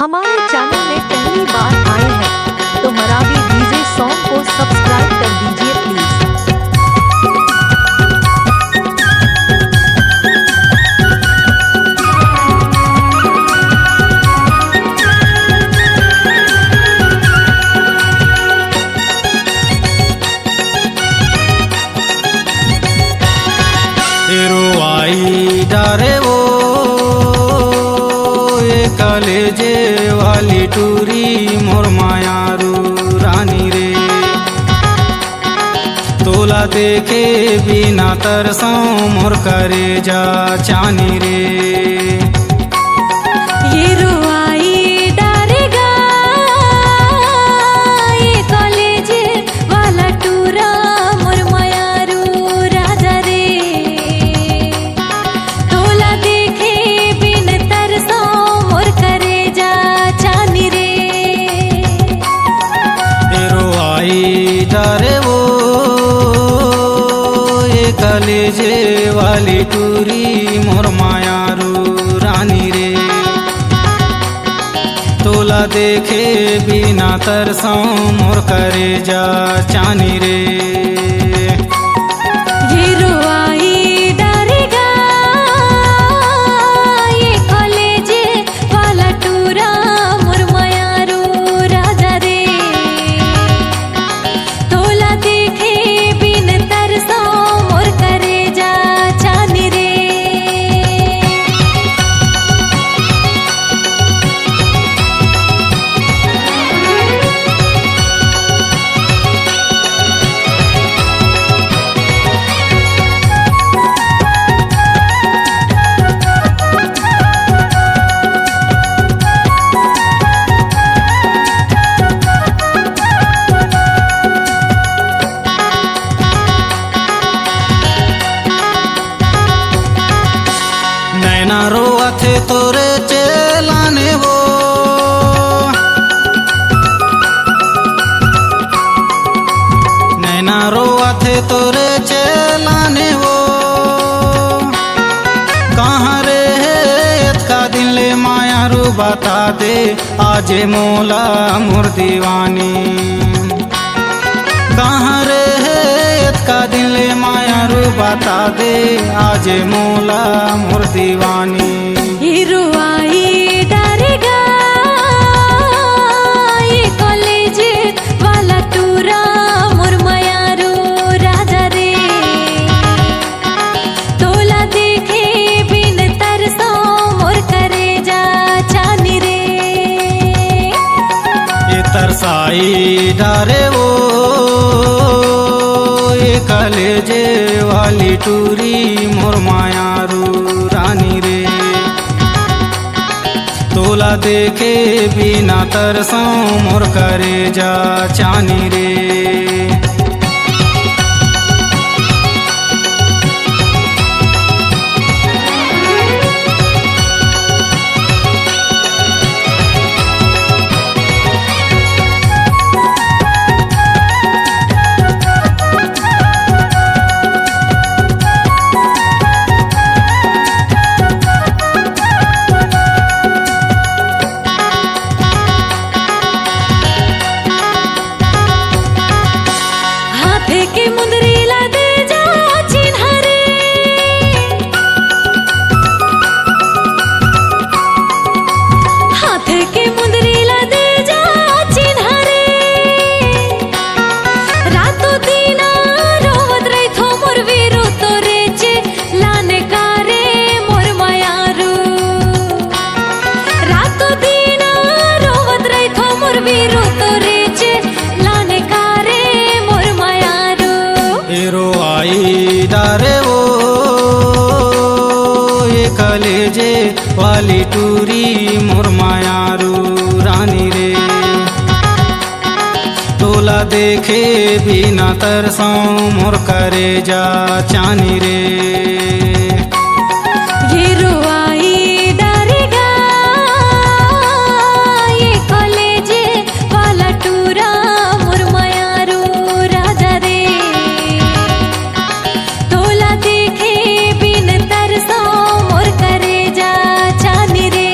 हमारे चैनल में पहली बार आए हैं तो मराठी डीजे सॉन्ग को सब्सक्राइब कर दीजिए प्लीज। आई डारे वो कलेजे वाली टूरी मोर मायारू रानी रे, तोला देखे बिना तरसों मोर करे जा चानी रे। ये रुआई डारेगा ये कॉलेज वाला टूरा मोर मायारू राजा रे, तोला देखे बिन तरसों मोर करे जा चानी रे। ये रुआई डारे वो ये कलेजे वाली टूरी मोर मायारू रानी रे, तोला देखे बिना तरसों मोर करे जा चानी रे। ये रुआई डारेगा ये कॉलेज वाला टूरा मोर मायारू राजा रे, तोला देखे बिन तरसों मोर करे जा चानी रे। नैना रोआ थे तोरे चेलाने वो, नैना रोआ थे तोरे चेलाने वो, कहाँ रे का दिन ले मायारू बता दे आजे मोला मोर दीवानी। कहाँ रे का दिन ले मायारू बता दे आजे मोला मोर दीवानी। ये रुआई डारेगा ये कॉलेज वाला टूरा मोर मायारू राजा रे, तोला देखे बिन तरसों मोर करे जा चानी रे। ये तरसाई डारे वो ये कलेजे वाली टूरी मोर मायारू रानी रे, तोला देखे बिना तरसों मोर करे जा चानी रे। हाथे के मुंदरी ला दे जा चिन्ह रे, हाथे के मुंदरी ला दे जा चिन्ह रे, रातो दीना रोवत रही थो मोर वीरू तोरे चे लाने का रे मोर मायारू, रातो दीना रोवत रही थो मोर वीरू तोरे चे लाने का रे मोर मायारू। एरो आई डारे वो ये कलेजे वाली टूरी मोर मायारू रानी रे, तोला देखे बिना तरसों मोर करे जा चानी रे। ये रुआई डारेगा ये कॉलेज वाला टूरा मोर मायारू राजा रे, तोला देखे बिन तरसों मोर करे जा चानी रे।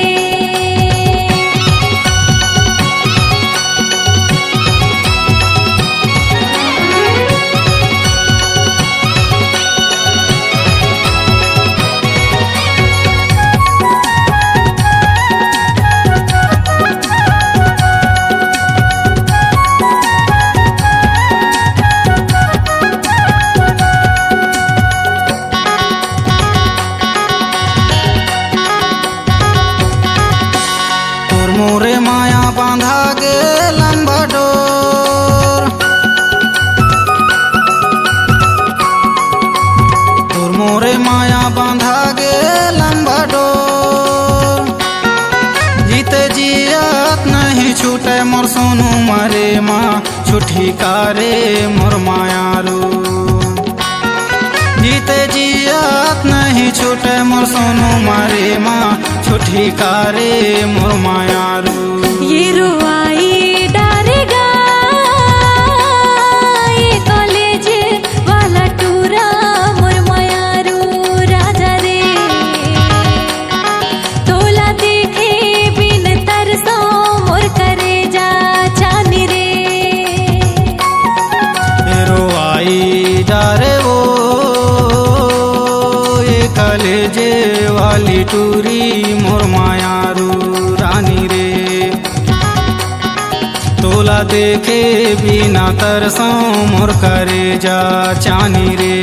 बांधा गे लंबा डोर तोर मोरे माया बांधा गे लंबा डोर जीते जियत नहीं छूटे मोर सोनू मारे माँ छुट्टी कारे मोर मायारू जीते जियत नहीं छूटे मोर सोनू मारे माँ छुट्टी कारे मोर मायारू ये रुआई डारेगा ये कॉलेज वाला टूरा मोर मायारू राजा रे तोला देखे बिन तरसो मोर करे जा चानी रे रो आई डारे वो ये कलेजे वाली टूरी मोर मायारू रानी रे तोला देखे बिना तरसों मोर करे जा चानी रे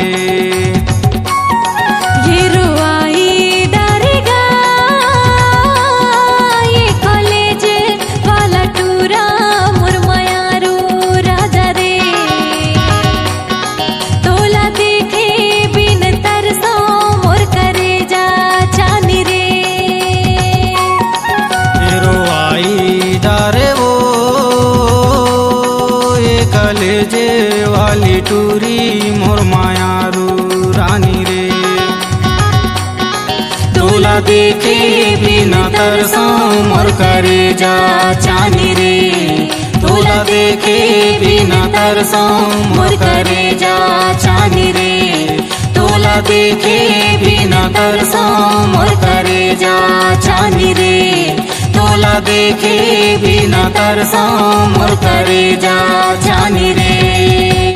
ये रुआई डारेगा ये कॉलेज वाला टूरा मोर मायारू राजा रे तोला देखे बिन तरसो मोर करे जा चानी रे रो आई डारे वो ये कलेजे वाली टूरी मोर मायारू रानी रे तोला देखे बिना तरसों मोर करे जा चानी रे तोला देखे बिना तरसों मोर करे जा चानी रे तोला देखे बिना तरसों मोर करे जा चानी रे तोला देखे बिना तरसों मोर करे जा चानी रे।